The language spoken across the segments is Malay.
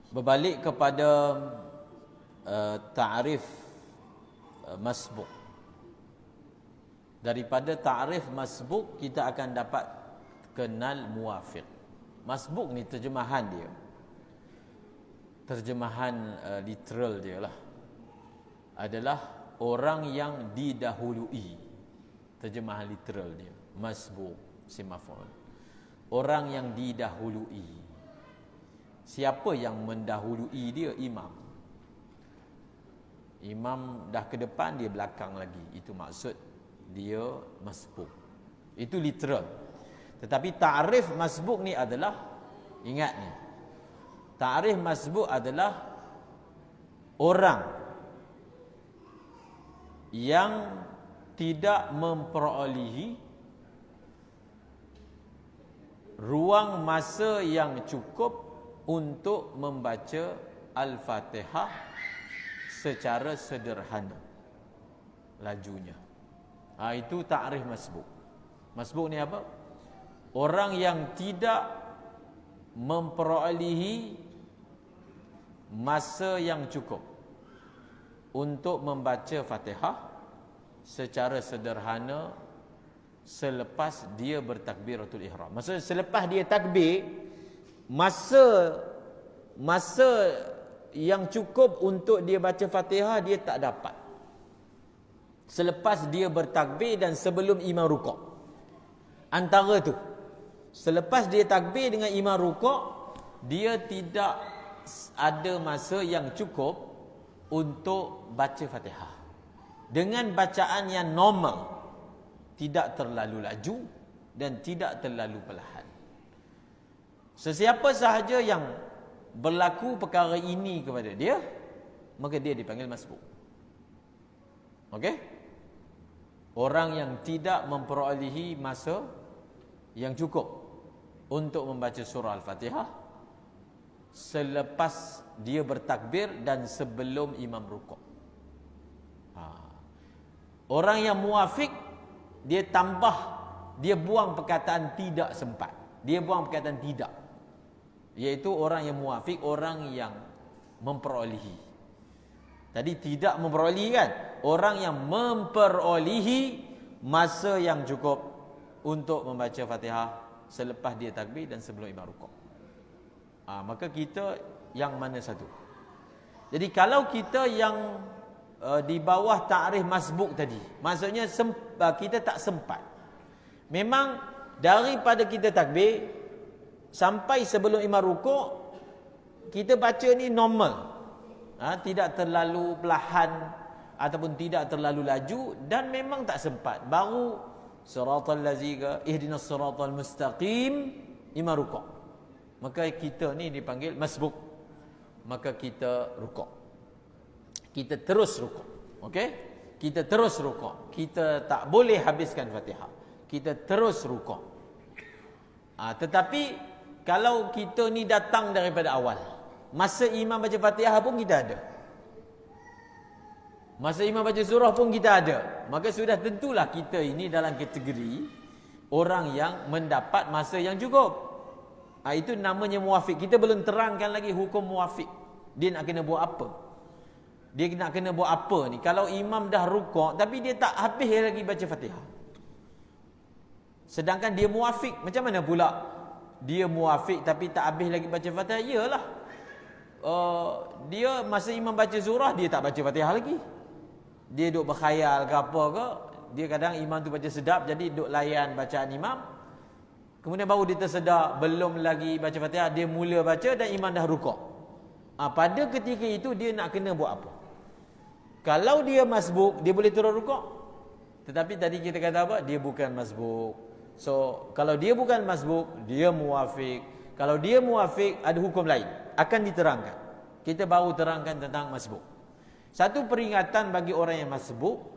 Berbalik kepada ta'rif masbuk. Daripada ta'rif masbuk kita akan dapat kenal muwafiq. Masbuk ni terjemahan dia. Terjemahan literal dia lah. Adalah orang yang didahului. Terjemahan literal dia. Masbuk, simafon. Orang yang didahului. Siapa yang mendahului dia? Imam. Imam dah ke depan, dia belakang lagi. Itu maksud dia masbuk. Itu literal. Tetapi ta'rif masbuk ni adalah, ingat ni, ta'rif masbuk adalah orang yang tidak memperolehi ruang masa yang cukup untuk membaca Al-Fatihah secara sederhana lajunya. Itu ta'rif masbuk. Masbuk ni apa? Orang yang tidak memperolehi masa yang cukup untuk membaca Fatihah secara sederhana selepas dia bertakbiratul ihram. Maksudnya selepas dia takbir, masa yang cukup untuk dia baca Fatihah dia tak dapat. Selepas dia bertakbir dan sebelum imam rukuk. Antara tu. Selepas dia takbir dengan imam rukuk, dia tidak ada masa yang cukup untuk baca Fatihah. Dengan bacaan yang normal, tidak terlalu laju dan tidak terlalu perlahan. Sesiapa sahaja yang berlaku perkara ini kepada dia, maka dia dipanggil masbuk. Okey? Orang yang tidak memperolehi masa yang cukup untuk membaca surah Al-Fatihah selepas dia bertakbir dan sebelum imam rukuk. Orang yang muwafiq, dia tambah, dia buang perkataan tidak sempat. Dia buang perkataan tidak. Iaitu orang yang muwafiq, orang yang memperolehi. Tadi tidak memperolehi kan? Orang yang memperolehi masa yang cukup untuk membaca Fatihah selepas dia takbir dan sebelum imam rukuk. Maka kita yang mana satu? Jadi kalau kita yang di bawah ta'rif masbuk tadi, maksudnya kita tak sempat. Memang daripada kita takbir sampai sebelum imam rukuk, kita baca ni normal. Tidak terlalu perlahan ataupun tidak terlalu laju, dan memang tak sempat. Baru siratal ladzina ihdinas siratal mustaqim, imam rukuk. Maka kita ni dipanggil masbuk. Maka kita rukuk. Kita terus rukuk. Okey? Kita terus rukuk. Kita tak boleh habiskan Fatihah. Kita terus rukuk. Tetapi kalau kita ni datang daripada awal, masa imam baca Fatihah pun kita ada. Masa imam baca surah pun kita ada. Maka sudah tentulah kita ini dalam kategori orang yang mendapat masa yang cukup. Itu namanya muwafiq. Kita belum terangkan lagi hukum muwafiq. Dia nak kena buat apa? Dia nak kena buat apa ni? Kalau imam dah rukuk tapi dia tak habis lagi baca Fatihah. Sedangkan dia muwafiq, macam mana pula dia muwafiq tapi tak habis lagi baca Fatihah? Iyalah. Dia masa imam baca surah dia tak baca Fatihah lagi. Dia duk berkhayal ke apa ke, dia kadang imam tu baca sedap jadi duk layan bacaan imam. Kemudian baru dia tersedar belum lagi baca Fatihah, dia mula baca dan imam dah rukuk. Pada ketika itu dia nak kena buat apa? Kalau dia masbuk, dia boleh turun rukuk. Tetapi tadi kita kata apa? Dia bukan masbuk. So, kalau dia bukan masbuk, dia muwafiq. Kalau dia muwafiq, ada hukum lain. Akan diterangkan. Kita baru terangkan tentang masbuk. Satu peringatan bagi orang yang masbuk,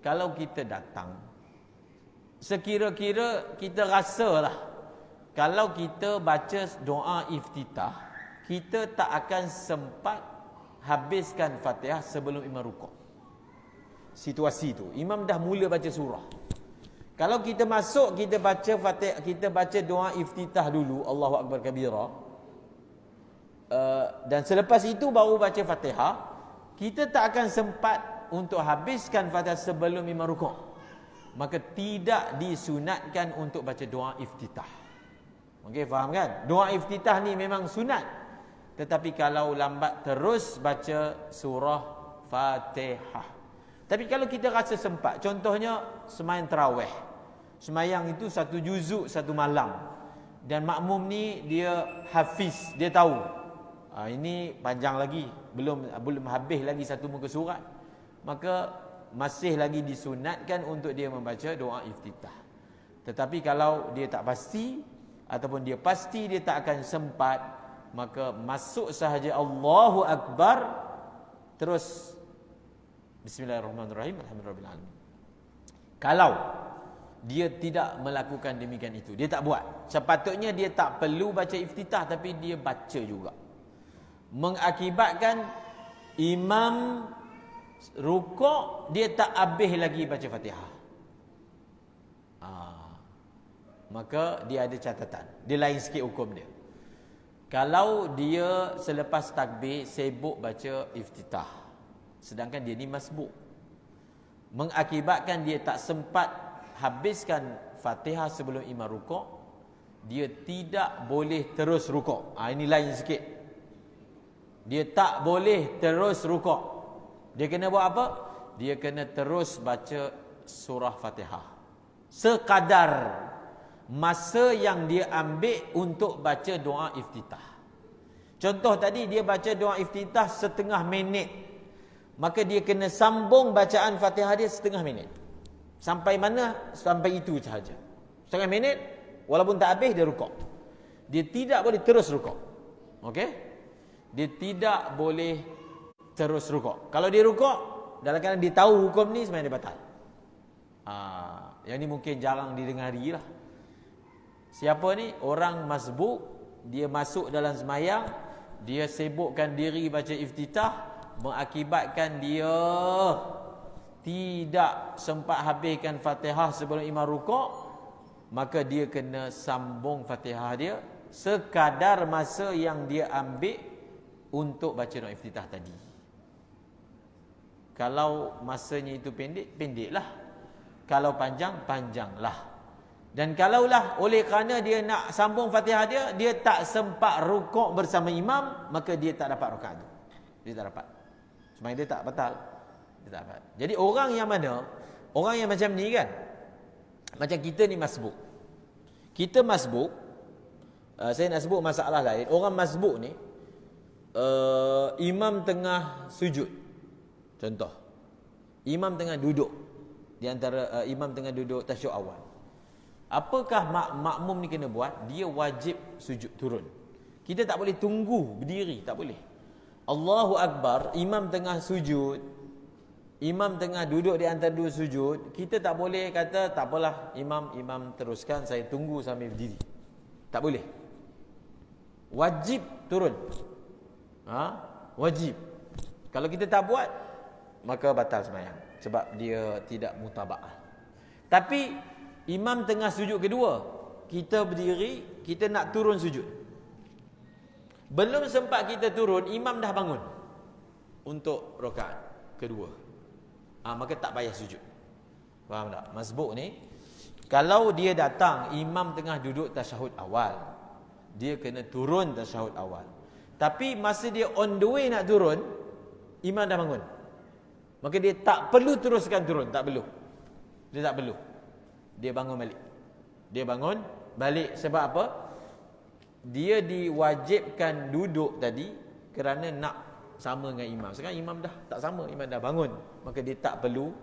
kalau kita datang, sekira-kira kita rasalah, kalau kita baca doa iftitah, kita tak akan sempat habiskan Fatihah sebelum imam rukuk. Situasi tu, imam dah mula baca surah. Kalau kita masuk, kita baca Fatihah, kita baca doa iftitah dulu, Allahu Akbar kabira. dan selepas itu baru baca Fatihah, kita tak akan sempat untuk habiskan Fatihah sebelum imam rukuk. Maka tidak disunatkan untuk baca doa iftitah. Okey, faham kan? Doa iftitah ni memang sunat. Tetapi kalau lambat, terus baca surah Fatihah. Tapi kalau kita rasa sempat, contohnya semayang tarawih. Semayang itu satu juzuk satu malam. Dan makmum ni dia hafiz, dia tahu. Ini panjang lagi, belum habis lagi satu muka surat. Maka masih lagi disunatkan untuk dia membaca doa iftitah. Tetapi kalau dia tak pasti ataupun dia pasti dia tak akan sempat, maka masuk sahaja Allahu Akbar, terus Bismillahirrahmanirrahim, Alhamdulillahirabbil alamin. Kalau dia tidak melakukan demikian itu, dia tak buat, sepatutnya dia tak perlu baca iftitah, tapi dia baca juga, mengakibatkan imam rukuk dia tak habis lagi baca Fatihah. Maka dia ada catatan, dia lain sikit hukum dia. Kalau dia selepas takbir sibuk baca iftitah, sedangkan dia ni masbuk, mengakibatkan dia tak sempat habiskan Fatihah sebelum imam rukuk, dia tidak boleh terus rukuk. Ini lain sikit. Dia tak boleh terus rukuk. Dia kena buat apa? Dia kena terus baca surah Fatihah sekadar masa yang dia ambil untuk baca doa iftitah. Contoh tadi, dia baca doa iftitah setengah minit, maka dia kena sambung bacaan Fatihah dia setengah minit. Sampai mana? Sampai itu sahaja. Setengah minit, walaupun tak habis, dia rukuk. Dia tidak boleh terus rukuk. Okey? Dia tidak boleh terus rukuk. Kalau dia rukuk, dalam keadaan dia tahu hukum ni, sebenarnya dia batal. Yang ni mungkin jarang didengari lah. Siapa ni? Orang masbuk, dia masuk dalam semayang, dia sibukkan diri baca iftitah, mengakibatkan dia tidak sempat habiskan Fatihah sebelum imam rukuk, maka dia kena sambung Fatihah dia sekadar masa yang dia ambil untuk baca doa iftitah tadi. Kalau masanya itu pendek, pendeklah. Kalau panjang, panjanglah. Dan kalaulah oleh kerana dia nak sambung Fatihah dia, dia tak sempat rukuk bersama imam, maka dia tak dapat rakaat tu. Dia tak dapat. Sembahyang dia tak batal. Dia tak dapat. Jadi orang yang mana? Orang yang macam ni kan? Macam kita ni masbuk. Kita masbuk, saya nak sebut masalah lain. Orang masbuk ni, imam tengah sujud. Contoh, imam tengah duduk di antara imam tengah duduk tasyahud awal. Apakah makmum ni kena buat? Dia wajib sujud turun. Kita tak boleh tunggu berdiri, tak boleh. Allahu Akbar, imam tengah sujud, imam tengah duduk di antara dua sujud, kita tak boleh kata tak apalah imam teruskan, saya tunggu sambil berdiri. Tak boleh. Wajib turun. Wajib. Kalau kita tak buat, maka batal sembahyang, sebab dia tidak mutaba'ah. Tapi imam tengah sujud kedua, kita berdiri, kita nak turun sujud. Belum sempat kita turun, imam dah bangun untuk rakaat kedua. Maka tak payah sujud. Faham tak? Masbuk ni, kalau dia datang, imam tengah duduk tasyahud awal, dia kena turun tasyahud awal. Tapi masa dia on the way nak turun, imam dah bangun, maka dia tak perlu teruskan turun. Tak perlu. Dia tak perlu. Dia bangun balik. Dia bangun balik. Sebab apa? Dia diwajibkan duduk tadi kerana nak sama dengan imam. Sekarang imam dah tak sama, imam dah bangun, maka dia tak perlu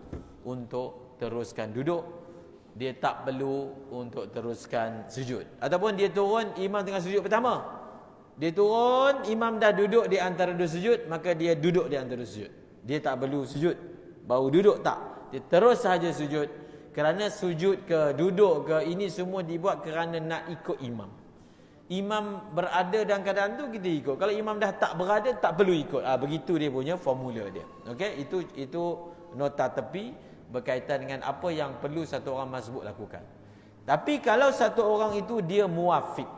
untuk teruskan duduk. Dia tak perlu untuk teruskan sujud. Ataupun dia turun, imam tengah sujud pertama, dia turun, imam dah duduk di antara dua sujud, maka dia duduk di antara sujud. Dia tak perlu sujud baru duduk, tak. Dia terus sahaja sujud. Kerana sujud ke duduk ke, ini semua dibuat kerana nak ikut imam. Imam berada dalam keadaan tu, kita ikut. Kalau imam dah tak berada, tak perlu ikut. Begitu dia punya formula dia. Okey, itu nota tepi berkaitan dengan apa yang perlu satu orang masbuk lakukan. Tapi kalau satu orang itu dia muafiq,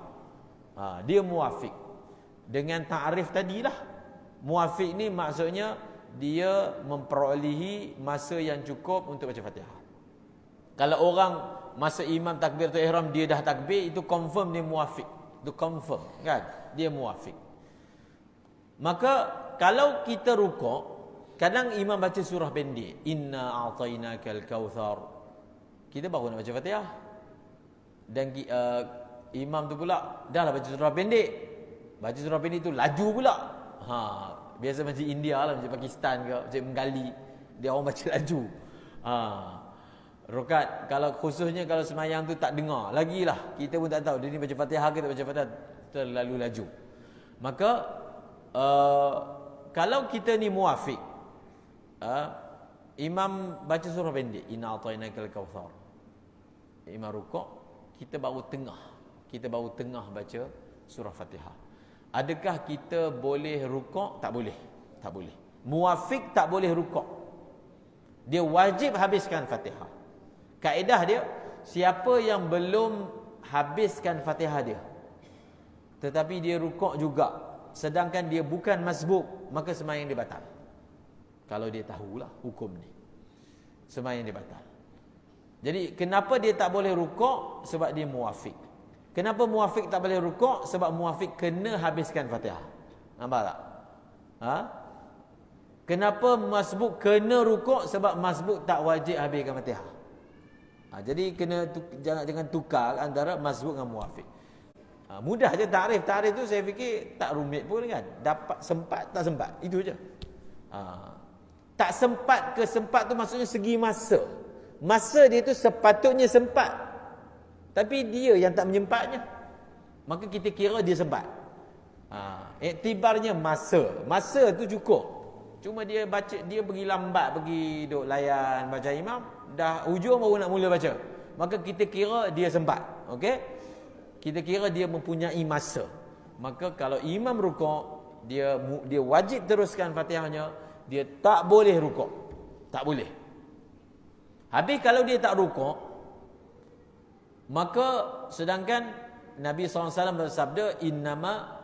dia muafiq, dengan ta'rif tadilah. Muwafiq ni maksudnya dia memperolehi masa yang cukup untuk baca Fatihah. Kalau orang masa imam takbiratul ihram dia dah takbir, itu confirm dia muwafiq. Itu confirm, kan? Dia muwafiq. Maka kalau kita rukuk, kadang imam baca surah pendek, inna a'tainakal kautsar, kita baru nak baca Fatihah. Dan imam tu pula dah lah baca surah pendek. Baca surah pendek tu laju pula. Biasa macam India lah, macam Pakistan ke, macam Bengali, dia orang baca laju. Rokat, kalau khususnya kalau semayang tu tak dengar, lagilah kita pun tak tahu dia ni baca Fatihah ke tak baca Fatihah, terlalu laju. Maka kalau kita ni muwafiq, imam baca surah pendek, inna a'tainakal kautsar, imam rukuk, kita baru tengah baca surah Fatihah. Adakah kita boleh rukuk? Tak boleh. Tak boleh. Muwafiq tak boleh rukuk. Dia wajib habiskan Fatihah. Kaedah dia, siapa yang belum habiskan Fatihah dia, tetapi dia rukuk juga, sedangkan dia bukan masbuk, maka sembahyang dia batal. Kalau dia tahulah hukum ni, sembahyang dia batal. Jadi kenapa dia tak boleh rukuk? Sebab dia muwafiq. Kenapa muwafiq tak boleh rukuk? Sebab muwafiq kena habiskan Fatihah. Nampak tak? Kenapa masbuk kena rukuk? Sebab masbuk tak wajib habiskan Fatihah. Jadi jangan tukar antara masbuk dengan muwafiq. Mudah je takrif. Takrif tu saya fikir tak rumit pun, kan? Dapat sempat tak sempat, itu je. Tak sempat ke sempat tu maksudnya segi masa. Masa dia tu sepatutnya sempat, tapi dia yang tak menyempatnya, maka kita kira dia sempat. Iktibarnya masa tu cukup. Cuma dia pergi lambat, pergi duk layan baca imam, dah hujung baru nak mula baca, maka kita kira dia sempat. Okey, kita kira dia mempunyai masa. Maka kalau imam rukuk, dia wajib teruskan Fatihahnya, dia tak boleh rukuk, tak boleh. Habis kalau dia tak rukuk, maka sedangkan Nabi SAW bersabda, innama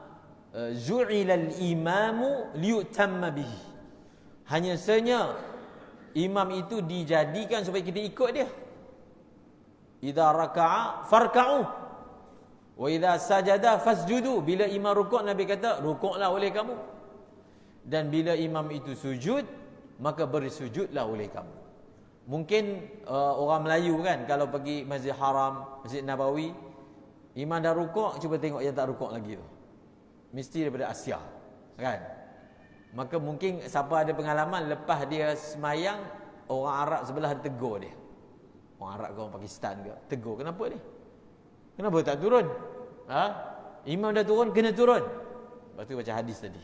zu'ilal imamu liyutamma bihi, hanya saja imam itu dijadikan supaya kita ikut dia. Idza raka'a farka'u wa idza sajada fasjudu. Bila imam rukuk, Nabi kata rukuklah oleh kamu, dan bila imam itu sujud, maka bersujudlah oleh kamu. Mungkin orang Melayu kan, kalau pergi Masjid Haram, Masjid Nabawi, imam dah rukuk, cuba tengok yang tak rukuk lagi tu, mesti daripada Asia, kan? Maka mungkin siapa ada pengalaman, lepas dia semayang, orang Arab sebelah tegur dia. Orang Arab ke orang Pakistan ke, tegur, kenapa ni? Kenapa tak turun? Imam dah turun, kena turun. Lepas tu baca hadis tadi.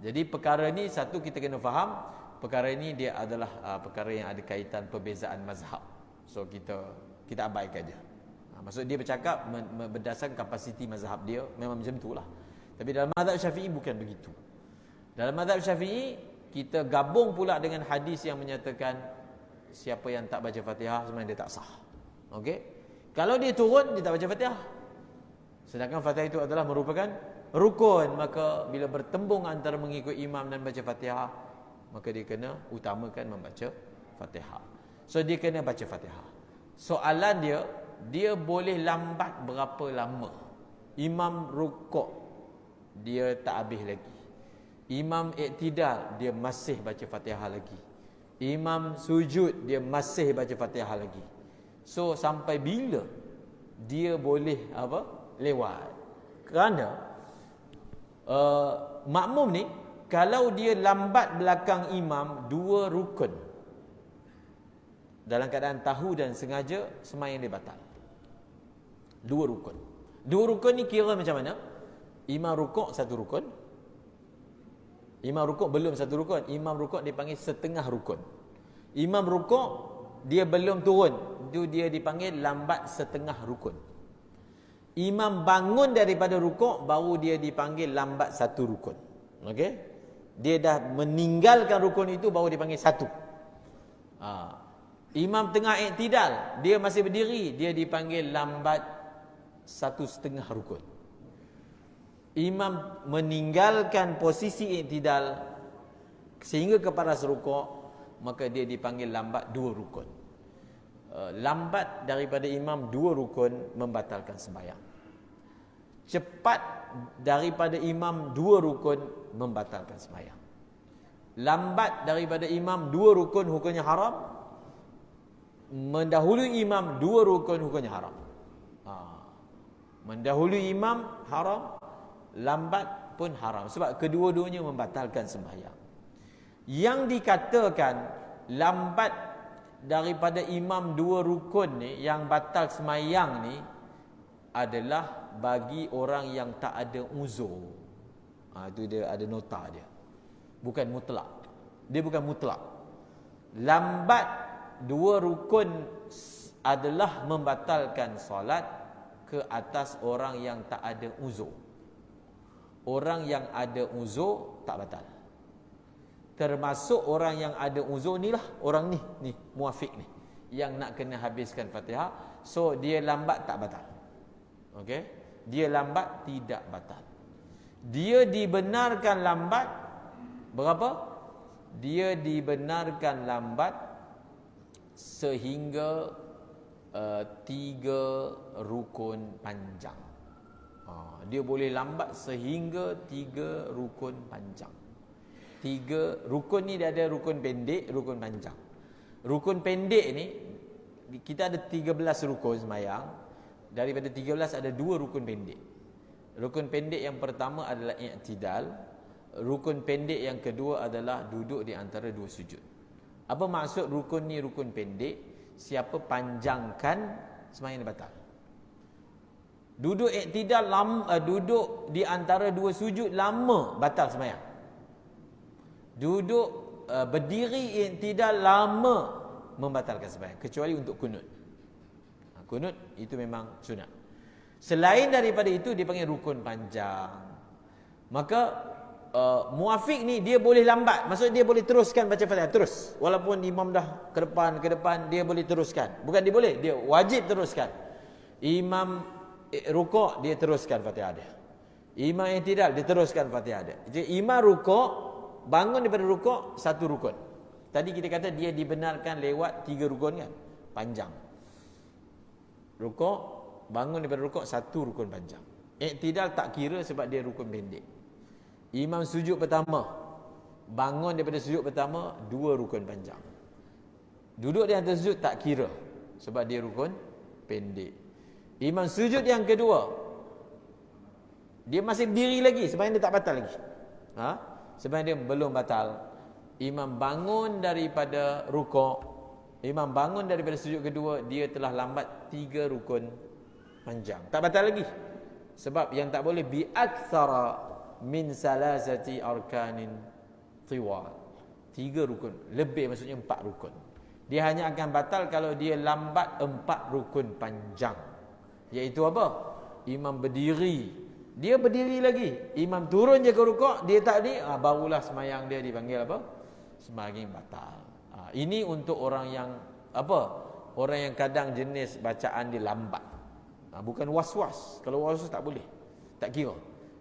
Jadi perkara ni, satu, kita kena faham, perkara ini dia adalah perkara yang ada kaitan perbezaan mazhab. So kita abaikan je. Maksud dia bercakap berdasarkan kapasiti mazhab dia, memang macam itulah. Tapi dalam mazhab Syafi'i bukan begitu. Dalam mazhab Syafi'i, kita gabung pula dengan hadis yang menyatakan siapa yang tak baca Fatihah sebenarnya dia tak sah. Okey? Kalau dia turun, dia tak baca Fatihah. Sedangkan Fatihah itu adalah merupakan rukun, maka bila bertembung antara mengikut imam dan baca Fatihah, maka dia kena utamakan membaca Fatihah. So dia kena baca Fatihah. Soalan dia boleh lambat berapa lama? Imam rukuk, dia tak habis lagi. Imam iktidal, dia masih baca Fatihah lagi. Imam sujud, dia masih baca Fatihah lagi. So sampai bila dia boleh lewat? Kerana makmum ni, kalau dia lambat belakang imam 2 rukun, dalam keadaan tahu dan sengaja, sembahyang dia batal. 2 rukun. 2 rukun ni kira macam mana? Imam rukuk 1 rukun. Imam rukuk belum 1 rukun. Imam rukuk dipanggil setengah rukun. Imam rukuk dia belum turun, itu dia dipanggil lambat setengah rukun. Imam bangun daripada rukuk, baru dia dipanggil lambat 1 rukun. Okey? Dia dah meninggalkan rukun itu, baru dipanggil 1. Imam tengah iktidal, dia masih berdiri, dia dipanggil lambat 1/2 rukun. imam meninggalkan posisi i'tidal sehingga ke paras rukuk, maka dia dipanggil lambat 2 rukun. Lambat daripada imam 2 rukun membatalkan sembahyang. Cepat daripada imam 2 rukun membatalkan sembahyang. Lambat daripada imam 2 rukun hukumnya haram. Mendahului imam 2 rukun hukumnya haram. Mendahului imam haram, lambat pun haram, sebab kedua-duanya membatalkan sembahyang. Yang dikatakan lambat daripada imam 2 rukun ni yang batal sembahyang ni adalah bagi orang yang tak ada uzur. Itu dia ada nota dia. Bukan mutlak. Dia bukan mutlak. Lambat 2 rukun adalah membatalkan solat ke atas orang yang tak ada uzur. Orang yang ada uzur tak batal. Termasuk orang yang ada uzur ni lah, orang ni muafiq ni, yang nak kena habiskan Fatihah. So dia lambat tak batal. Okey? Dia lambat tidak batal. Dia dibenarkan lambat berapa? Dia dibenarkan lambat sehingga 3 rukun panjang. Dia boleh lambat sehingga 3 rukun panjang. 3 rukun ni dia ada rukun pendek, rukun panjang. Rukun pendek ni kita ada 13 rukun sembahyang. Daripada 13 ada 2 rukun pendek. Rukun pendek yang pertama adalah i'tidal. Rukun pendek yang kedua adalah duduk di antara 2 sujud. Apa maksud rukun ni rukun pendek? Siapa panjangkan sembahyang dia batal. Duduk i'tidal duduk di antara 2 sujud lama batal sembahyang. Duduk berdiri i'tidal lama membatalkan sembahyang, kecuali untuk kunut. Kunut itu memang sunat. Selain daripada itu dipanggil rukun panjang. Maka muafiq ni dia boleh lambat, maksud dia boleh teruskan baca Fatihah terus, walaupun imam dah ke depan dia boleh teruskan. Bukan dia boleh, dia wajib teruskan. Imam rukuk dia teruskan Fatihah dia. Imam i'tidal dia teruskan Fatihah dia. Jadi imam rukuk, bangun daripada rukuk 1 rukun. Tadi kita kata dia dibenarkan lewat 3 rukun kan, panjang. Rukuk, bangun daripada rukuk 1 rukun panjang. I'tidal tak kira sebab dia rukun pendek. Imam sujud pertama, bangun daripada sujud pertama 2 rukun panjang. Duduk di atas sujud tak kira sebab dia rukun pendek. Imam sujud yang kedua, dia masih berdiri lagi, sembahyang dia tak batal lagi. Sembahyang dia belum batal. Imam bangun daripada rukuk, imam bangun daripada sujud kedua, dia telah lambat 3 rukun panjang. Tak batal lagi. Sebab yang tak boleh bi aktsara min salasati arkanin tiwal. 3 rukun, lebih maksudnya 4 rukun. Dia hanya akan batal kalau dia lambat 4 rukun panjang. Iaitu apa? Imam berdiri, dia berdiri lagi. Imam turun je ke rukuk, dia tak di, barulah sembahyang dia dipanggil apa? Sembahyang batal. Ini untuk orang yang apa? Orang yang kadang jenis bacaan dia lambat. Bukan was-was. Kalau was-was tak boleh, tak kira.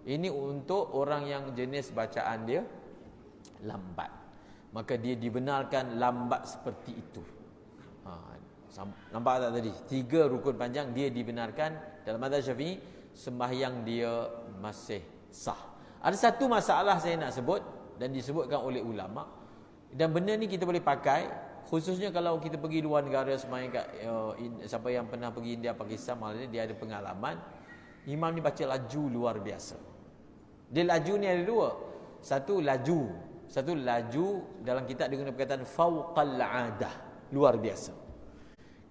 Ini untuk orang yang jenis bacaan dia lambat. Maka dia dibenarkan lambat seperti itu. Nampak tak tadi? 3 rukun panjang dia dibenarkan. Dalam mazhab Syafi'i, sembahyang dia masih sah. Ada satu masalah saya nak sebut dan disebutkan oleh ulama, dan benda ni kita boleh pakai khususnya kalau kita pergi luar negara sembahyang kat siapa yang pernah pergi India, Pakistan, Malaysia, dia ada pengalaman. Imam ni baca laju luar biasa. Dia laju ni ada 2. Satu laju dalam kitab dia guna perkataan fauqal adah, luar biasa.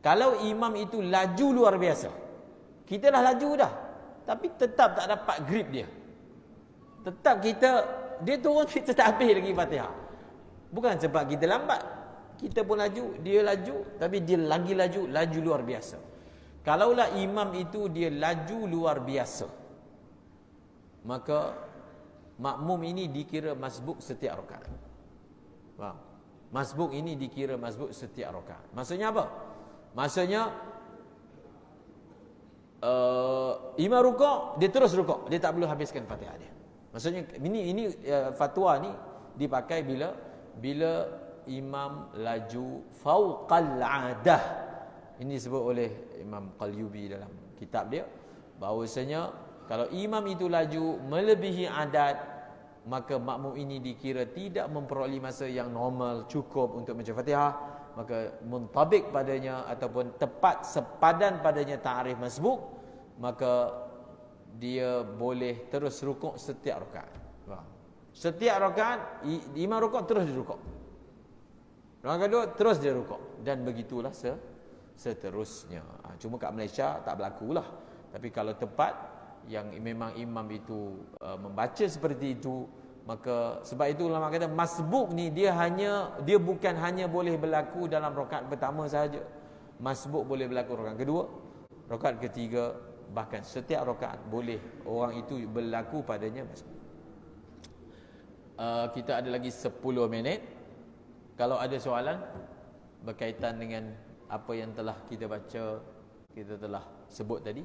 Kalau imam itu laju luar biasa, kita dah laju dah, tapi tetap tak dapat grip dia. Tetap dia turun, kita tak habis lagi Fatihah. Bukan sebab kita lambat, kita pun laju, dia laju, tapi dia lagi laju luar biasa. Kalaulah imam itu dia laju luar biasa, maka makmum ini dikira masbuk setiap rakaat. Faham? Masbuk ini dikira masbuk setiap rakaat. Maksudnya apa? Maksudnya imam rukuk, dia terus rukuk, dia tak perlu habiskan Fatihah dia. Maksudnya ini fatwa ni dipakai bila imam laju fauqal adah. Ini disebut oleh Imam Qalyubi dalam kitab dia, bahawasanya kalau imam itu laju melebihi adat, maka makmum ini dikira tidak memperoleh masa yang normal cukup untuk membaca Fatihah, maka muntabik padanya ataupun tepat sepadan padanya ta'rif masbuk, maka dia boleh terus rukuk setiap rakaat. Setiap rakaat imam rukuk terus dia rukuk. Rakaat kedua terus dia rukuk, dan begitulah seterusnya. Cuma kat Malaysia tak berlakulah. Tapi kalau tempat yang memang imam itu membaca seperti itu, maka sebab itu ulama kata masbuk ni dia bukan hanya boleh berlaku dalam rakaat pertama sahaja. Masbuk boleh berlaku rakaat kedua, rakaat ketiga, bahkan setiap rakaat boleh orang itu berlaku padanya masbuk. Kita ada lagi 10 minit. Kalau ada soalan berkaitan dengan apa yang telah kita baca, kita telah sebut tadi.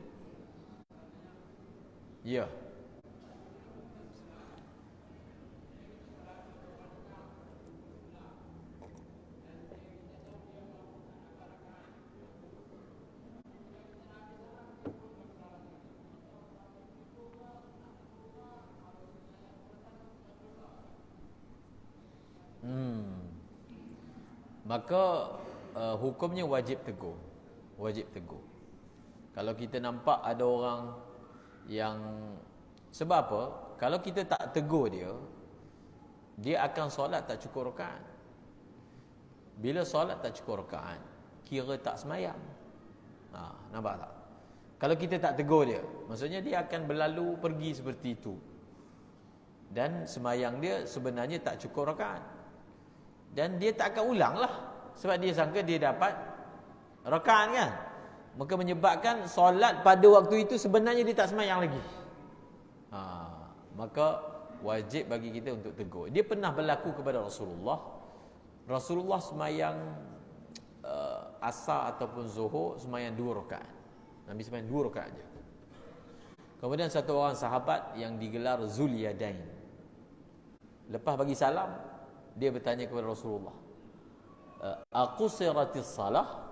Ya. Maka hukumnya wajib tegur. Wajib tegur. Kalau kita nampak ada orang yang, sebab apa? Kalau kita tak tegur dia akan solat tak cukup rakaat. Bila solat tak cukup rakaat, kira tak semayang. Nampak tak? Kalau kita tak tegur dia, maksudnya dia akan berlalu pergi seperti itu, dan semayang dia sebenarnya tak cukup rakaat, dan dia tak akan ulang lah, sebab dia sangka dia dapat rakaat kan. Maka menyebabkan solat pada waktu itu sebenarnya dia tak semayang lagi. Maka wajib bagi kita untuk tegur. Dia pernah berlaku kepada Rasulullah. Rasulullah semayang asar ataupun zuhur, semayang 2 rakaat. Nabi semayang 2 rakaat je. Kemudian satu orang sahabat yang digelar Zulyadain, lepas bagi salam, dia bertanya kepada Rasulullah, aqusiratis salah?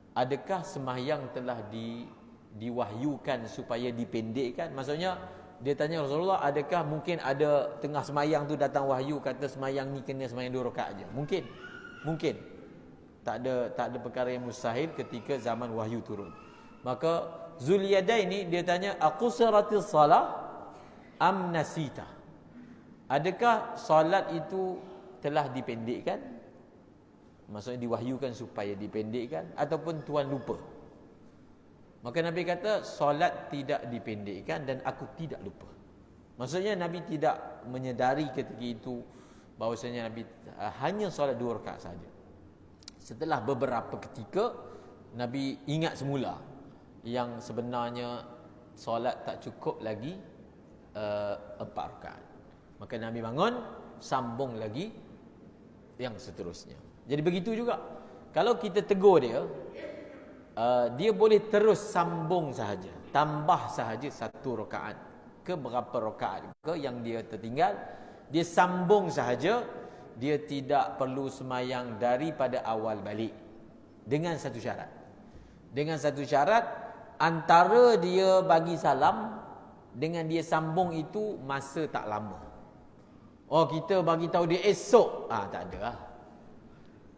Adakah sembahyang telah diwahyukan supaya dipendekkan? Maksudnya dia tanya Rasulullah, adakah mungkin ada tengah sembahyang tu datang wahyu kata sembahyang ni kena sembahyang 2 rakaat aje? Mungkin. Tak ada perkara yang mustahil ketika zaman wahyu turun. Maka Zulyadain ni dia tanya, aqusiratis salah am nasita? Adakah solat itu telah dipendekkan? Maksudnya diwahyukan supaya dipendekkan, ataupun tuan lupa? Maka Nabi kata, solat tidak dipendekkan dan aku tidak lupa. Maksudnya Nabi tidak menyedari ketika itu bahawasanya Nabi hanya solat 2 rakaat saja. Setelah beberapa ketika, Nabi ingat semula yang sebenarnya solat tak cukup lagi 4 rakaat. Maka Nabi bangun, sambung lagi yang seterusnya. Jadi begitu juga. Kalau kita tegur dia, dia boleh terus sambung sahaja, tambah sahaja 1 rakaat ke berapa rakaat ke yang dia tertinggal, dia sambung sahaja. Dia tidak perlu semayang daripada awal balik, dengan satu syarat. Dengan satu syarat, antara dia bagi salam dengan dia sambung itu masa tak lama. Kita bagi tahu dia esok, tak ada lah.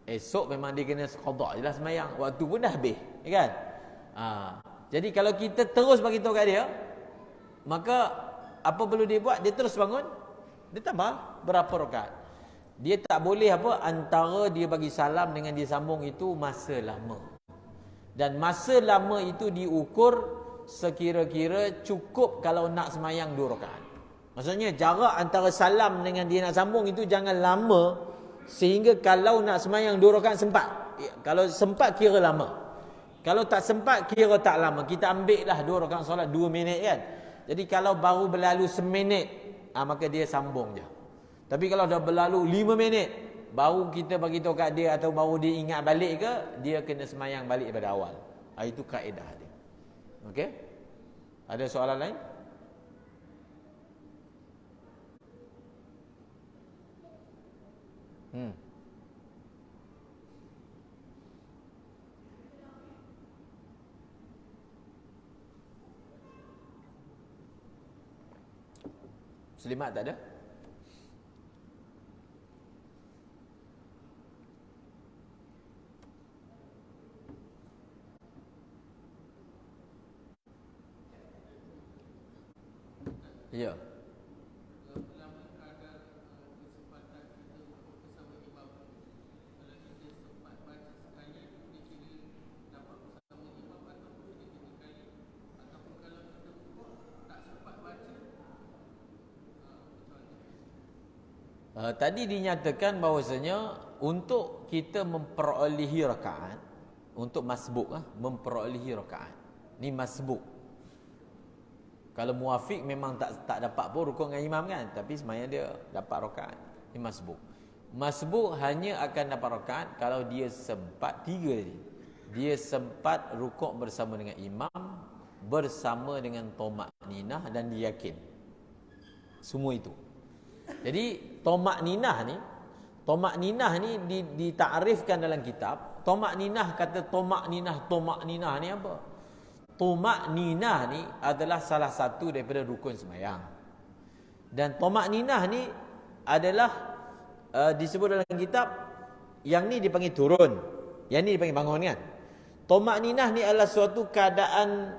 Esok memang dia kena qada je lah semayang, waktu pun dah habis, kan? Jadi kalau kita terus bagi tahu kat dia, maka apa perlu dia buat? Dia terus bangun, dia tambah berapa rakaat. Dia tak boleh antara dia bagi salam dengan dia sambung itu masa lama. Dan masa lama itu diukur sekira-kira cukup kalau nak semayang 2 rakaat. Maksudnya jarak antara salam dengan dia nak sambung itu jangan lama, sehingga kalau nak semayang 2 rakaat sempat. Kalau sempat kira lama, kalau tak sempat kira tak lama. Kita ambil lah 2 rakaat solat 2 minit kan. Jadi kalau baru berlalu seminit, maka dia sambung je. Tapi kalau dah berlalu 5 minit, baru kita bagi tahu kat dia, atau baru dia ingat balik ke, dia kena semayang balik daripada awal. Itu kaedah dia. Okey? Ada soalan lain? Selimat tak ada? Ya. Tadi dinyatakan bahawasanya untuk kita memperolehi rakaat, untuk masbuk memperolehi rakaat. Ni masbuk. Kalau muafiq memang tak dapat pun rukuk dengan imam kan, tapi sebenarnya dia dapat rakaat. Ni masbuk. Masbuk hanya akan dapat rakaat kalau dia sempat tiga tadi. Dia sempat rukuk bersama dengan imam, bersama dengan tomak ninah dan dia yakin. Semua itu. Jadi tomak ninah ni ditakrifkan dalam kitab. Tomak ninah, kata tomak ninah ni apa? Tomak ninah ni adalah salah satu daripada rukun sembahyang. Dan tomak ninah ni adalah disebut dalam kitab, yang ni dipanggil turun, yang ni dipanggil bangun kan. Tomak ninah ni adalah suatu keadaan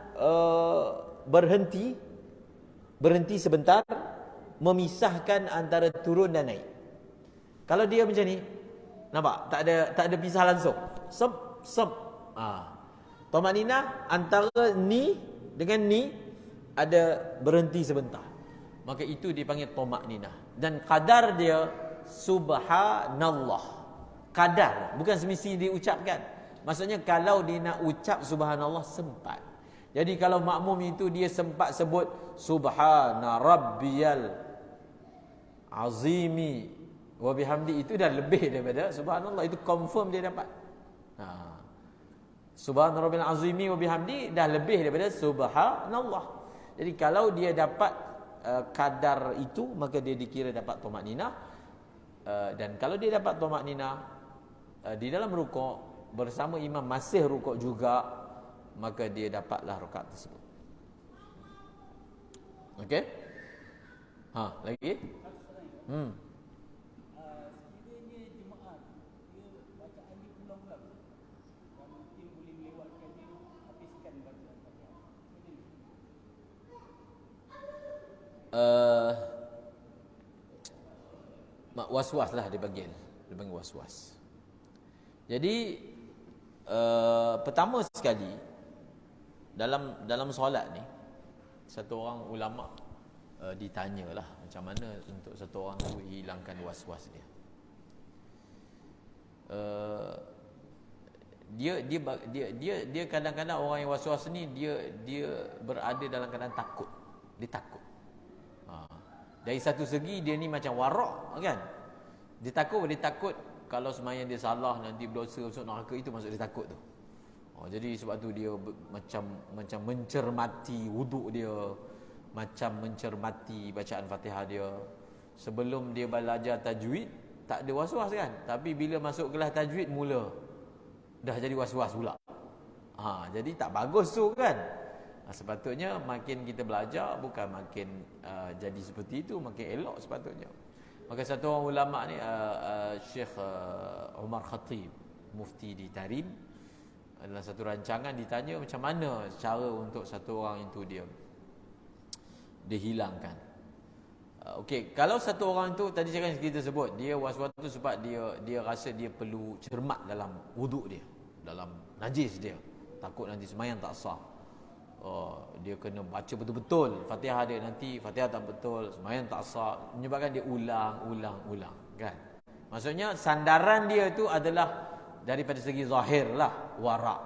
berhenti sebentar, memisahkan antara turun dan naik. Kalau dia macam ni, nampak? Tak ada pisah langsung. Sep. Tomak ninah antara ni dengan ni ada berhenti sebentar. Maka itu dipanggil tomak ninah. Dan kadar dia subhanallah. Kadar, bukan semestinya diucapkan. Maksudnya kalau dia nak ucap subhanallah sempat. Jadi kalau makmum itu dia sempat sebut subhana rabbiyal azimi wa bihamdi, itu dah lebih daripada subhanallah, itu confirm dia dapat. Subhana rabbil azimi wa bihamdi dah lebih daripada subhanallah. Jadi kalau dia dapat kadar itu, maka dia dikira dapat tomak ninah. Dan kalau dia dapat tomak ninah di dalam rukuk bersama imam masih rukuk juga, maka dia dapatlah rakaat tersebut. Okey? Lagi? Sekiranya jemaah dia bacaan dia pulang-pulang, dan mungkin boleh melewatkan dia, habiskan bacaan Was-was lah dia panggil was-was. Jadi pertama sekali dalam solat ni, satu orang ulama ditanyalah macam mana untuk satu orang tu hilangkan was-was dia. Dia kadang-kadang orang yang was-was ni dia berada dalam keadaan takut. Dia takut. Dari satu segi dia ni macam warak kan. Dia takut kalau sembahyang dia salah nanti berdosa masuk neraka, itu maksud dia takut tu. Jadi sebab tu dia macam mencermati wuduk dia, macam mencermati bacaan Fatihah dia. Sebelum dia belajar tajwid tak ada was-was kan, tapi bila masuk kelas tajwid mula dah jadi was-was pula. Jadi tak bagus tu kan. Sepatutnya makin kita belajar bukan makin jadi seperti itu, makin elok sepatutnya. Maka satu orang ulama ni Syekh Umar Khatib, mufti di Tarim, dalam satu rancangan ditanya macam mana cara untuk satu orang itu dia dihilangkan. Okey, kalau satu orang itu tadi kita sebut dia was-was tu sebab dia rasa dia perlu cermat dalam wuduk dia, dalam najis dia, takut nanti sembahyang tak sah. Dia kena baca betul-betul Fatihah dia, nanti Fatihah tak betul, sembahyang tak sah, menyebabkan dia ulang kan. Maksudnya sandaran dia itu adalah daripada segi zahir lah warak.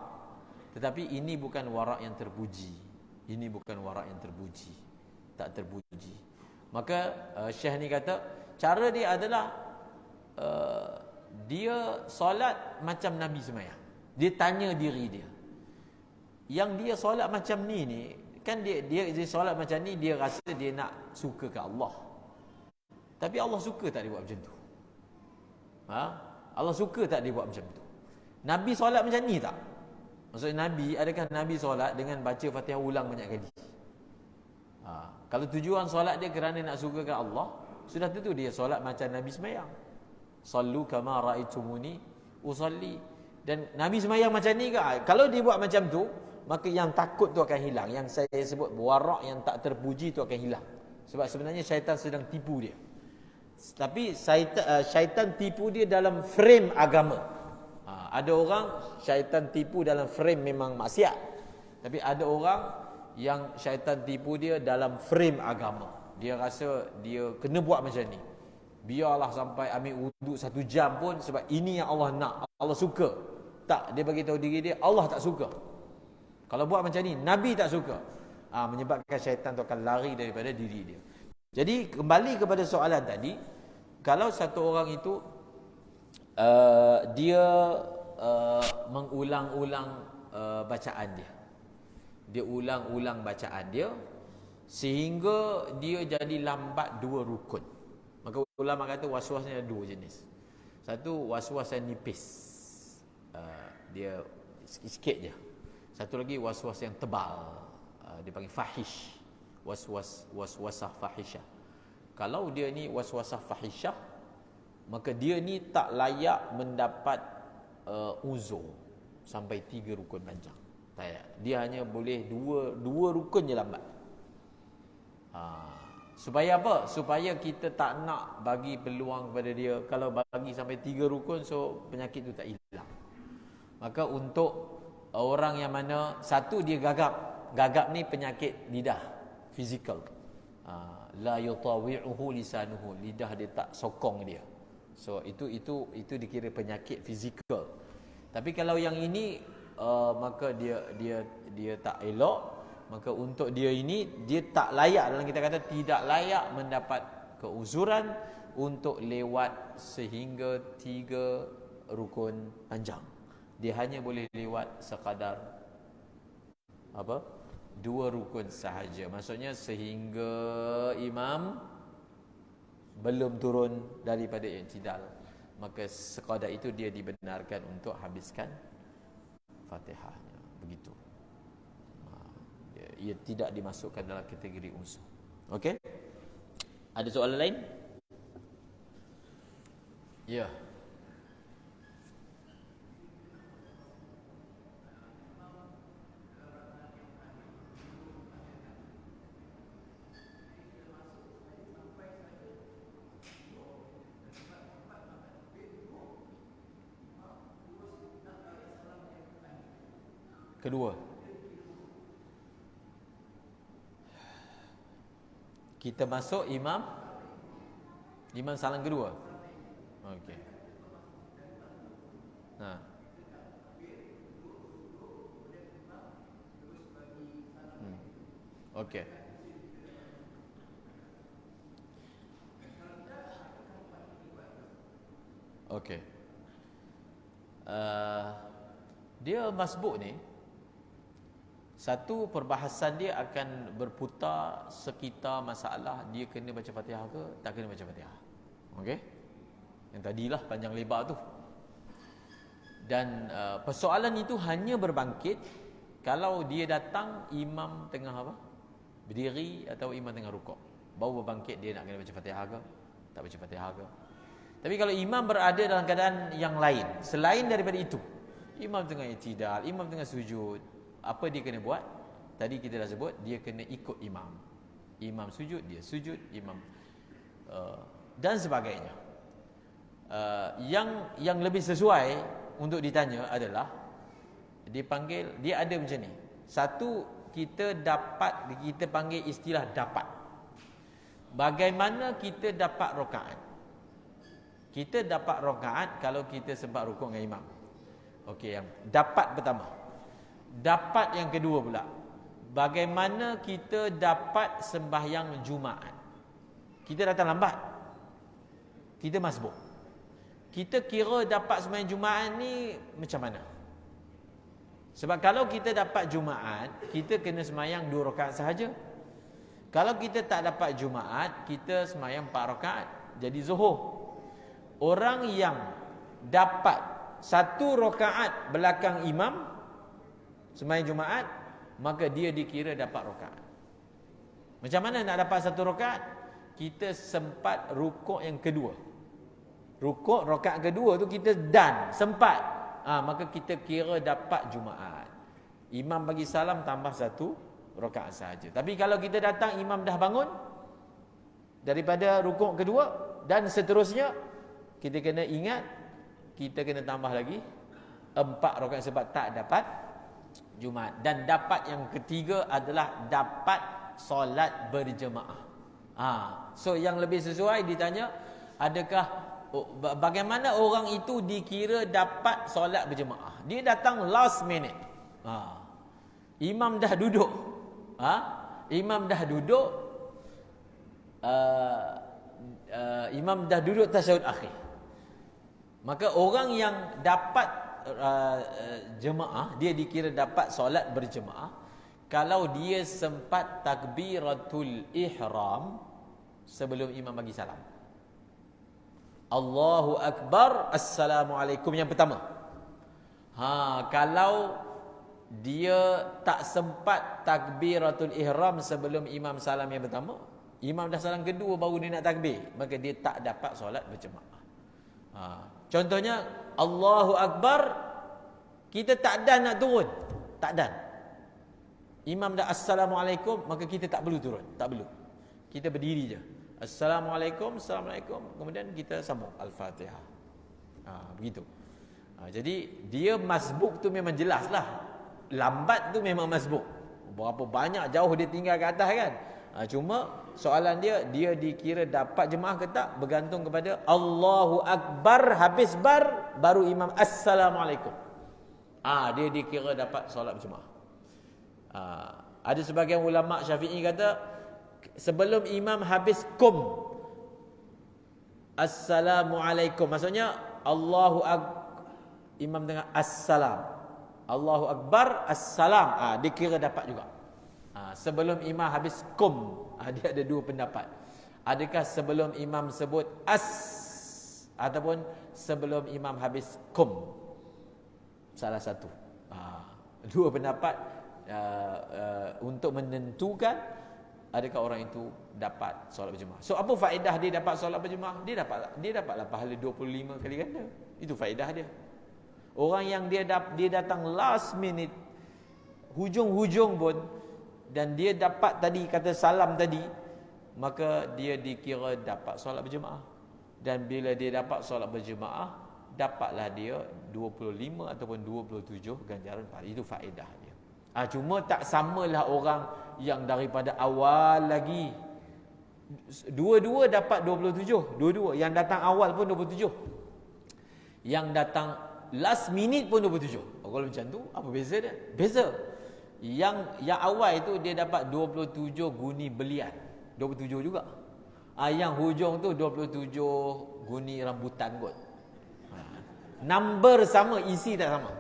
Tetapi ini bukan warak yang terpuji. Ini bukan warak yang terpuji. Tak terpuji. Maka Syekh ni kata cara dia adalah dia solat macam Nabi sembahyang. Dia tanya diri dia, Yang dia solat macam ni kan dia solat macam ni, dia rasa dia nak suka ke Allah. Tapi Allah suka tak dia buat macam tu? Allah suka tak dia buat macam tu? Nabi solat macam ni tak? Maksudnya adakah Nabi solat dengan baca Fatihah ulang banyak kali? Kalau tujuan solat dia kerana nak suka ke Allah, sudah tentu dia solat macam Nabi sembahyang. Sallu kama ra'aitumuni usalli. Dan Nabi sembahyang macam ni ke? Kalau dia buat macam tu, maka yang takut tu akan hilang. Yang saya sebut warak yang tak terpuji tu akan hilang. Sebab sebenarnya syaitan sedang tipu dia. Tapi syaitan tipu dia dalam frame agama. Ada orang syaitan tipu dalam frame memang maksiat. Tapi ada orang yang syaitan tipu dia dalam frame agama. Dia rasa dia kena buat macam ni. Biarlah sampai ambil wuduk 1 jam pun, sebab ini yang Allah nak, Allah suka. Tak, dia bagi tahu diri dia Allah tak suka. Kalau buat macam ni, Nabi tak suka. Menyebabkan syaitan tu akan lari daripada diri dia. Jadi kembali kepada soalan tadi, kalau satu orang itu dia mengulang-ulang bacaan dia. Dia ulang-ulang bacaan dia sehingga dia jadi lambat 2 rukun. Maka ulama kata waswasnya ada 2 jenis. Satu waswas yang nipis, dia sikit-sikit je. Satu lagi waswas yang tebal, dia panggil fahish, waswasah fahisyah. Kalau dia ni waswasah fahisyah, maka dia ni tak layak mendapat uzur sampai 3 rukun panjang. Dia hanya boleh dua rukun je lambat. Supaya apa? Supaya kita tak nak bagi peluang kepada dia. Kalau bagi sampai 3 rukun, so penyakit tu tak hilang. Maka untuk orang yang mana satu dia gagap ni penyakit lidah, fizikal. La yutawi'uhu lisanuhu, lidah dia tak sokong dia. So itu dikira penyakit fizikal. Tapi kalau yang ini maka dia tak elok. Maka untuk dia ini, dia tak layak, dalam kita kata tidak layak mendapat keuzuran untuk lewat sehingga 3 rukun panjang. Dia hanya boleh lewat sekadar 2 rukun sahaja. Maksudnya sehingga imam belum turun daripada i'tidal, maka sekadar itu dia dibenarkan untuk habiskan Fatihahnya. Begitu. Ia tidak dimasukkan dalam kategori unsur. Okey? Ada soalan lain? Ya. Kedua, kita masuk imam salam kedua. Okey. Okey. Okey. Dia masbuk ni, satu perbahasan dia akan berputar sekitar masalah dia kena baca Fatihah ke tak kena baca Fatihah. Okey? Yang tadilah panjang lebar tu. Dan persoalan itu hanya berbangkit kalau dia datang imam tengah berdiri atau imam tengah rukuk. Baru berbangkit dia nak kena baca Fatihah ke tak baca Fatihah ke. Tapi kalau imam berada dalam keadaan yang lain selain daripada itu, imam tengah i'tidal, imam tengah sujud, apa dia kena buat? Tadi kita dah sebut, dia kena ikut imam. Imam sujud, dia sujud, imam dan sebagainya. Yang lebih sesuai untuk ditanya adalah dia ada macam ni. Satu, kita panggil istilah dapat. Bagaimana kita dapat rakaat? Kita dapat rakaat kalau kita sempat rukuk dengan imam. Okey, yang dapat pertama. Dapat yang kedua pula, bagaimana kita dapat sembahyang Jumaat? Kita datang lambat, kita masbuk. Kita kira dapat sembahyang Jumaat ni macam mana? Sebab kalau kita dapat Jumaat, kita kena semayang 2 rakaat sahaja. Kalau kita tak dapat Jumaat, kita semayang 4 rakaat. Jadi zuhur. Orang yang dapat 1 rakaat belakang imam semayang Jumaat, maka dia dikira dapat rakaat. Macam mana nak dapat 1 rakaat? Kita sempat rukuk yang kedua. Rukuk rakaat kedua tu kita sempat. Maka kita kira dapat Jumaat. Imam bagi salam tambah 1 rakaat sahaja. Tapi kalau kita datang imam dah bangun daripada rukuk kedua dan seterusnya, kita kena ingat kita kena tambah lagi 4 rakaat sebab tak dapat Jumaat. Dan dapat yang ketiga adalah dapat solat berjemaah. So yang lebih sesuai ditanya, adakah bagaimana orang itu dikira dapat solat berjemaah? Dia datang last minute. Imam dah duduk. Imam dah duduk. Imam dah duduk tasyahud akhir. Maka orang yang dapat jemaah, dia dikira dapat solat berjemaah kalau dia sempat takbiratul ihram sebelum imam bagi salam. Allahu Akbar, Assalamualaikum yang pertama. Kalau dia tak sempat takbiratul ihram sebelum imam salam yang pertama, imam dah salam kedua baru dia nak takbir, maka dia tak dapat solat berjemaah. Contohnya Allahu Akbar, kita tak dan nak turun, tak dan. Imam dah Assalamualaikum, maka kita tak perlu turun, tak perlu. Kita berdiri je. Assalamualaikum, Assalamualaikum, kemudian kita sambung Al-Fatihah. Begitu. Jadi dia masbuk tu memang jelas lah. Lambat tu memang masbuk. Berapa banyak jauh dia tinggal ke atas kan. Cuma soalan dia dikira dapat jemaah ke tak, bergantung kepada Allahu Akbar, habis baru imam Assalamualaikum. Dia dikira dapat solat berjemaah. Ada sebagian ulama Syafi'i kata sebelum imam habis Assalamualaikum, maksudnya imam dengan assalam, Allahu Akbar, assalam, dikira dapat juga. Sebelum imam habis dia ada 2 pendapat. Adakah sebelum imam sebut ataupun sebelum imam habis salah satu. 2 pendapat untuk menentukan adakah orang itu dapat solat berjemaah. So apa faedah dia dapat solat berjemaah? Dia dapatlah pahala 25 kali ganda. Itu faedah dia. Orang yang dia datang last minute, hujung-hujung pun, dan dia dapat tadi kata salam tadi, maka dia dikira dapat solat berjemaah. Dan bila dia dapat solat berjemaah, dapatlah dia 25 ataupun 27 ganjaran pahala. Itu faedah dia. Cuma tak samalah orang yang daripada awal lagi. Dua-dua dapat 27. Dua-dua. Yang datang awal pun 27. Yang datang last minute pun 27. Kalau macam tu, apa beza dia? Beza. Yang awal itu dia dapat 27 guni belian. 27 juga. Yang hujung tu 27 guni rambutan kot. Number sama, isi tak sama.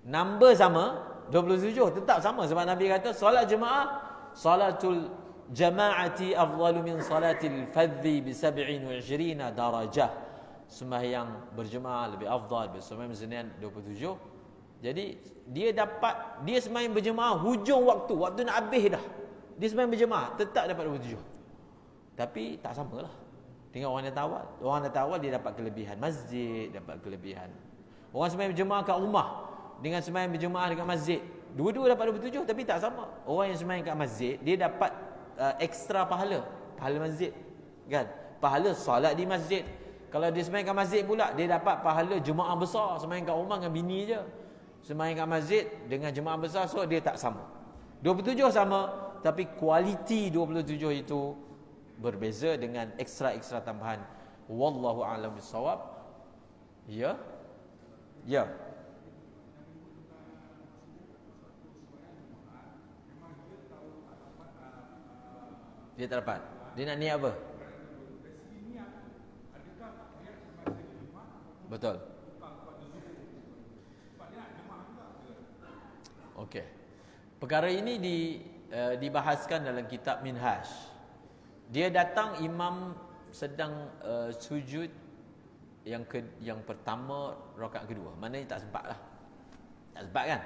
Number sama, 27 tetap sama. Sebab Nabi kata solat jemaah, salatul jama'ati afdalu min salatil fadhi bi 27 darajah. Sembahyang berjemaah lebih afdal bersama Senin 27. Jadi dia sembahyang berjemaah hujung waktu nak habis dah. Dia sembahyang berjemaah tetap dapat 27. Tapi tak samalah dengan orang yang tawal. Orang yang tawal dia dapat kelebihan masjid, dapat kelebihan. Orang sembahyang berjemaah kat rumah dengan sembahyang berjemaah dekat masjid, dua-dua dapat 27 tapi tak sama. Orang yang sembahyang kat masjid dia dapat ekstra pahala masjid kan, pahala solat di masjid. Kalau dia sembahyang kat masjid pula, dia dapat pahala jemaah besar. Sembahyang kat rumah dengan bini je, sembahyang kat masjid dengan jemaah besar, so dia tak sama. 27 sama, tapi kualiti 27 itu berbeza dengan ekstra-ekstra tambahan. Wallahu a'lam bissawab. Ya. Dia tak dapat. Dia nak niat apa? Betul. Okey. Perkara ini dibahaskan dalam kitab Minhaj. Dia datang imam sedang sujud yang pertama rakaat kedua. Maknanya tak sempat lah. Tak sempat kan?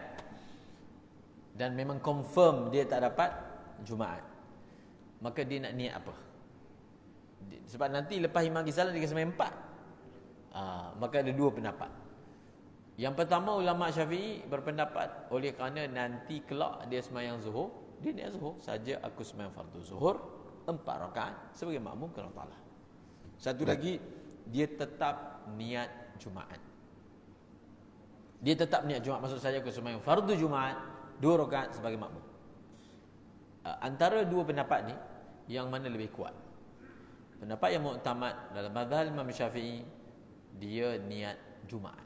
Dan memang confirm dia tak dapat Jumaat. Maka dia nak niat apa? Sebab nanti lepas imam pergi salam dia kena sembahyang 4. Maka ada dua pendapat. Yang pertama, ulama Syafi'i berpendapat oleh kerana nanti kelak dia sembahyang zuhur, dia niat zuhur, saja aku sembahyang fardu zuhur 4 rakaat sebagai makmum ke Allah Taala. Satu lagi, dia tetap niat Jumaat. Dia tetap niat Jumaat, maksud saya aku sembahyang fardu Jumaat 2 rakaat sebagai makmum. Antara dua pendapat ni, yang mana lebih kuat? Pendapat yang muktamad dalam mazhab Imam Syafi'i, dia niat Jumaat.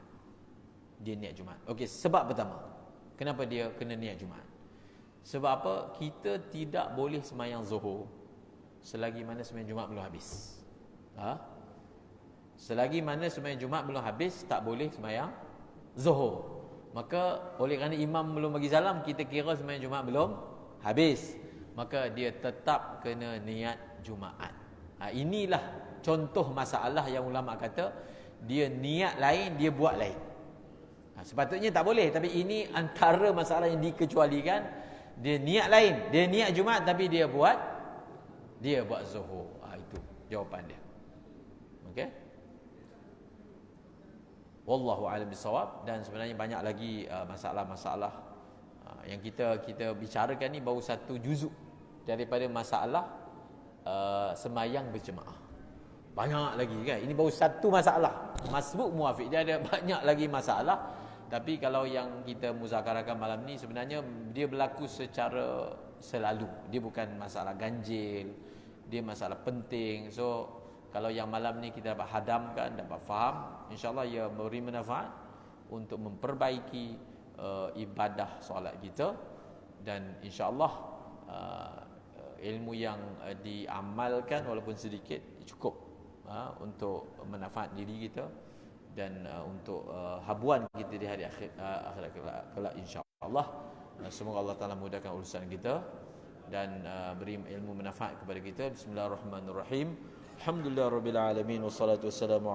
Dia niat Jumaat. Okey, sebab pertama, kenapa dia kena niat Jumaat? Sebab apa? Kita tidak boleh sembahyang zuhur selagi mana sembahyang Jumaat belum habis. Selagi mana sembahyang Jumaat belum habis, tak boleh sembahyang zuhur. Maka oleh kerana imam belum bagi salam, kita kira sembahyang Jumaat belum habis. Maka dia tetap kena niat Jumaat. Inilah contoh masalah yang ulama kata dia niat lain, dia buat lain. Sepatutnya tak boleh, tapi ini antara masalah yang dikecualikan. Dia niat lain, dia niat Jumaat tapi dia buat zuhur. Itu jawapan dia. Okey. Wallahu a'lam bissawab. Dan sebenarnya banyak lagi masalah-masalah yang kita bicarakan ni baru satu juzuk daripada masalah sembahyang berjemaah. Banyak lagi kan. Ini baru satu masalah. Masbuk muafiq, dia ada banyak lagi masalah. Tapi kalau yang kita muzakarakan malam ni sebenarnya dia berlaku secara selalu. Dia bukan masalah ganjil, dia masalah penting. So kalau yang malam ni kita dapat hadamkan, dapat faham, insya-Allah ia memberi manfaat untuk memperbaiki ibadah solat kita. Dan insya-Allah ilmu yang diamalkan walaupun sedikit cukup untuk manfaat diri kita dan untuk habuan kita di hari akhirat kelak insya-Allah. Semoga Allah Taala mudahkan urusan kita dan beri ilmu manfaat kepada kita. Bismillahirrahmanirrahim. Alhamdulillahirabbil alamin wassalatu wassalamu